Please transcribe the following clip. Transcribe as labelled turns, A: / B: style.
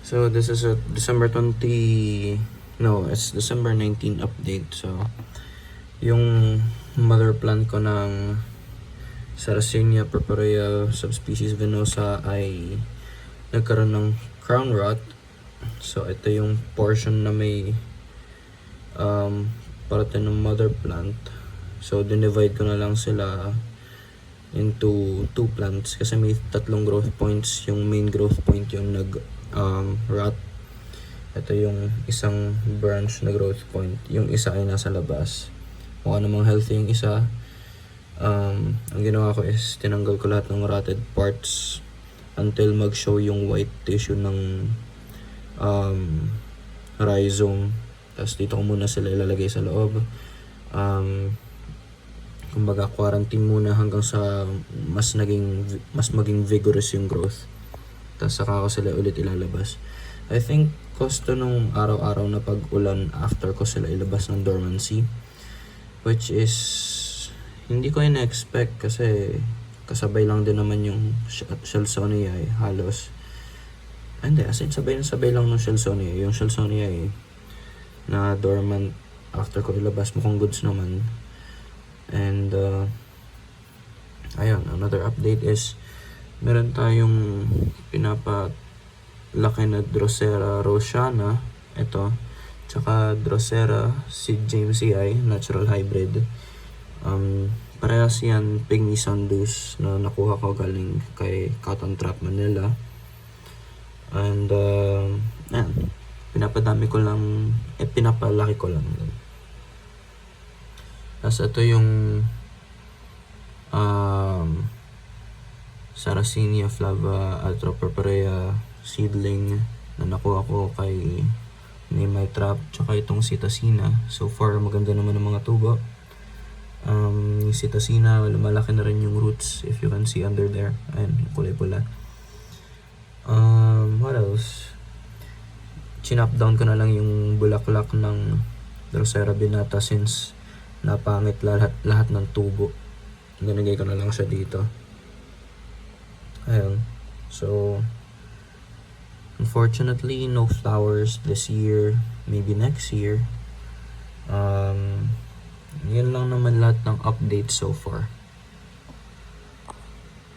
A: So this is a it's December 19 update. So yung mother plant ko ng Sarracenia purpurea subspecies venosa ay nagkaroon ng crown rot. So ito yung portion na may parte ng mother plant. So dinivide ko na lang sila into two plants kasi may tatlong growth points. Yung main growth point yung rot. Ito yung isang branch na growth point. Yung isa ay nasa labas. Mukha namang healthy yung isa. Ang ginawa ko is tinanggal ko lahat ng rotted parts until mag-show yung white tissue ng rhizome. Tapos dito ko muna sila ilalagay sa loob. Kumbaga quarantine muna hanggang sa mas maging vigorous yung growth. Tapos saka ko sila ulit ilalabas. I think kosto nung araw-araw na pag-ulan after ko sila ilabas ng dormancy, which is hindi ko in-expect kasi kasabay lang din naman yung Shelsonia halos. Hindi, as in sabay lang ng Shelsonia. Yung Shelsonia na dormant after ko ilabas, mukhang goods naman. And ayun, another update is meron tayong pinapalaki na Drosera rosciana, ito, tsaka Drosera Sid Jamesii, natural hybrid. Parehas yan Pygmy Sandus na nakuha ko galing kay Cotton Trap Manila. And pinapadami ko lang, pinapalaki ko lang. Tapos ito yung Sarracenia flava atropurpurea seedling na nakuha ko kay My Trap, tsaka itong Citacina. So far maganda naman ang mga tubo. Yung Citacina, malaki na rin yung roots if you can see under there. Ayan, kulay pula. What else? Chinop down ko na lang yung bulaklak ng Drosera binata since napangit lahat ng tubo. Nilagay ko na lang siya dito. Ayun. So unfortunately no flowers this year, maybe next year. Yan lang naman lahat ng updates so far.